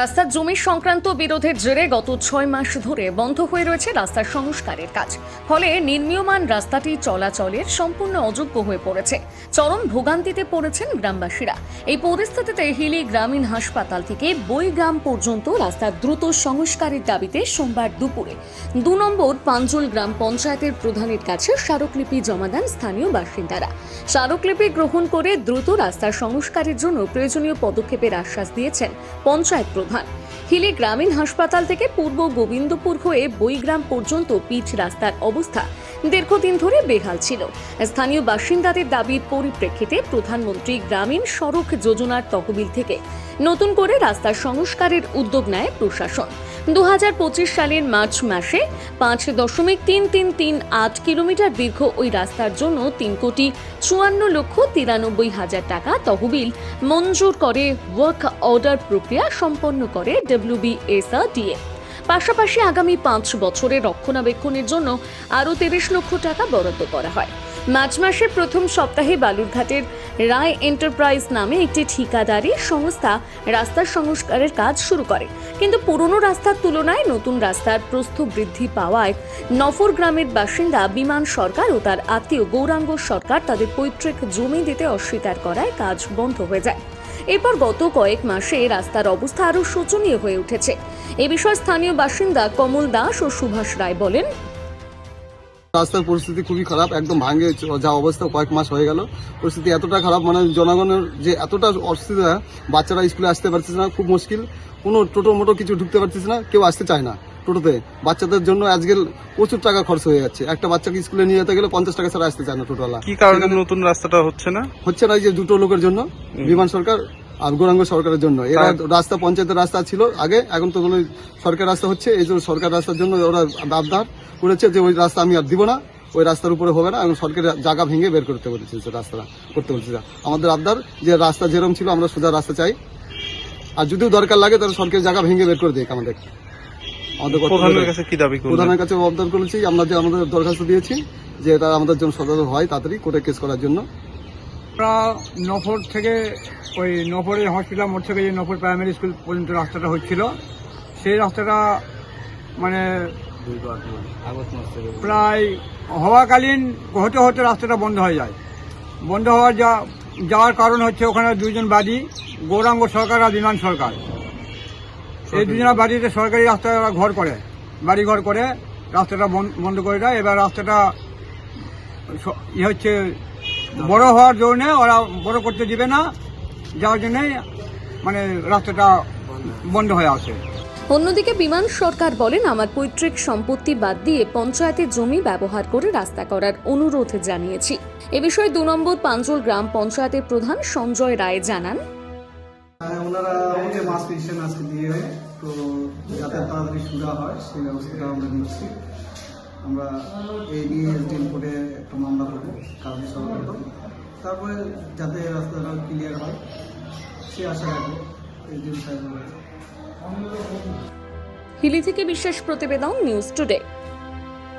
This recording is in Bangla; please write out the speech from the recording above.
রাস্তার জমি সংক্রান্ত বিরোধের জেরে গত 6 মাস ধরে বন্ধ হয়ে রয়েছে রাস্তার সংস্কারের কাজ। ফলে নির্মীয়মান রাস্তাটি চলাচলের সম্পূর্ণ অযোগ্য হয়ে পড়েছে। চরম ভোগান্তিতে পড়েছেন গ্রামবাসীরা। এই পরিস্থিতিতে হিলি গ্রামীণ হাসপাতাল থেকে বইগ্রাম পর্যন্ত রাস্তার দ্রুত সংস্কারের দাবিতে সোমবার দুপুরে 2 নম্বর পাঞ্জল গ্রাম পঞ্চায়েতের প্রধানের কাছে স্মারকলিপি জমা দেন স্থানীয় বাসিন্দারা। স্মারকলিপি গ্রহণ করে দ্রুত রাস্তার সংস্কারের জন্য প্রয়োজনীয় পদক্ষেপের আশ্বাস দিয়েছেন পঞ্চায়েত প্রধান। হিলি গ্রামীণ হাসপাতাল থেকে পূর্ব গোবিন্দপুর হয়ে বইগ্রাম পর্যন্ত পিচ রাস্তার অবস্থা দীর্ঘদিন ধরে বেহাল ছিল। স্থানীয় বাসিন্দাদের দাবির পরিপ্রেক্ষিতে প্রধানমন্ত্রী গ্রামীণ সড়ক যোজনার তহবিল থেকে নতুন করে রাস্তার সংস্কারের উদ্যোগ নেয় প্রশাসন। 2025 সালের মার্চ মাসে 5.3338 কিলোমিটার দীর্ঘ ওই রাস্তার জন্য 3,54,93,000 টাকা তহবিল মঞ্জুর করে ওয়ার্ক অর্ডার প্রক্রিয়া সম্পন্ন করে WBSRDA। পাশাপাশি আগামী 5 বছরের রক্ষণাবেক্ষণের জন্য আরও 30 লক্ষ টাকা বরাদ্দ করা হয়। মার্চ মাসের প্রথম সপ্তাহে বালুরঘাটের রায় এন্টারপ্রাইজ নামে একটি ঠিকাদারি সংস্থা রাস্তার সংস্কারের কাজ শুরু করে, কিন্তু পুরনো রাস্তার তুলনায় নতুন রাস্তার প্রস্থ বৃদ্ধি পাওয়ায় নফর গ্রামের বাসিন্দা বিমান সরকার ও তার আত্মীয় গৌরাঙ্গ সরকার তাদের পৈতৃক জমি দিতে অস্বীকার করায় কাজ বন্ধ হয়ে যায়। এরপর গত কয়েক মাসে রাস্তার অবস্থা আরও শোচনীয় হয়ে উঠেছে। এ বিষয়ে স্থানীয় বাসিন্দা কমল দাস ও সুভাষ রায় বলেন, রাস্তার পরিস্থিতি খুবই খারাপ, একদম ভাঙে যা অবস্থা। কয়েক মাস হয়ে গেল, পরিস্থিতি এতটা খারাপ, মানে জনগণের যে এতটা অসুবিধা, বাচ্চারা স্কুলে আসতে পারতেছে না, খুব মুশকিল। কোনো টোটো মোটো কিছু ঢুকতে পারতেছে না, কেউ আসতে চায় না টোটোতে। বাচ্চাদের জন্য আজকাল প্রচুর টাকা খরচ হয়ে যাচ্ছে। একটা বাচ্চাকে স্কুলে নিয়ে যেতে গেলে 50 টাকা ছাড়া আসতে চায় না টোটোওয়ালা। কি কারণে নতুন রাস্তাটা হচ্ছে না? এই যে দুটো লোকের জন্য, বিমান সরকার আর গৌরাঙ্গ সরকারের জন্য। এরা রাস্তা পঞ্চায়েতের রাস্তা ছিল আগে, এখন তো সরকার রাস্তা হচ্ছে। এই যে সরকার রাস্তার জন্য ওরা আবদার করেছে যে ওই রাস্তা আমি আর দিব না, ওই রাস্তার উপরে হবে না, এবং সরকারের জায়গা ভেঙে বের করতে বলেছে, রাস্তাটা করতে বলছে। আমাদের আবদার যে রাস্তা যেরকম ছিল আমরা সোজা রাস্তা চাই, আর যদিও দরকার লাগে তাহলে সরকারের জায়গা ভেঙে বের করে দেয় আমাদের। প্রধানের কাছে কি দাবি করলেন? প্রধানের কাছে আবদার করেছি, আমরা যে আমাদের দরখাস্ত দিয়েছি যে এটা আমাদের জন্য সদস্য হয় তাড়াতাড়ি কোর্টে কেস করার জন্য। আমরা নফর থেকে ওই নফরের হসপিটাল মোড় থেকে যে নফর প্রাইমারি স্কুল পর্যন্ত রাস্তাটা হচ্ছিল, সেই রাস্তাটা মানে প্রায় হওয়াকালীন হতে হতে রাস্তাটা বন্ধ হয়ে যায়। বন্ধ যাওয়ার কারণ হচ্ছে ওখানে দুজন বাদী, গৌরাঙ্গ সরকার আর বিমান সরকার। এই দুজনের বাড়িতে সরকারি রাস্তায় ওরা বাড়ি ঘর করে রাস্তাটা বন্ধ করে দেয়। এবার রাস্তাটা হচ্ছে বড় হওয়ার জন্য ওরা বড় করতে দিবে না, যাওয়ার জন্য মানে রাস্তাটা বন্ধ হয়ে আসে। অন্যদিকে বিমান সরকার বলেন, আমার পৈতৃক সম্পত্তি বাদ দিয়ে পঞ্চায়েতের জমি ব্যবহার করে রাস্তা করার অনুরোধ জানিয়েছি। এ বিষয়ে 2 নম্বর পাঞ্জল গ্রাম পঞ্চায়েতের প্রধান সঞ্জয় রায় জানান, ওনারা আমাকে মাস পেনশন আজকে দিয়ে তো যাতে তাড়াতাড়ি সুবিধা হয় সেই ব্যবস্থাটা আমরা নিচ্ছি। আমরা এই নিয়ে এসডিএম কোর্টে একটা মামলা করবো কাজী সরকার, তারপরে যাতে রাস্তাটা ক্লিয়ার হয় সে আশা রাখবো এসডিএম সাহেব। হিলি থেকে বিশেষ প্রতিবেদন, নিউজ টুডে।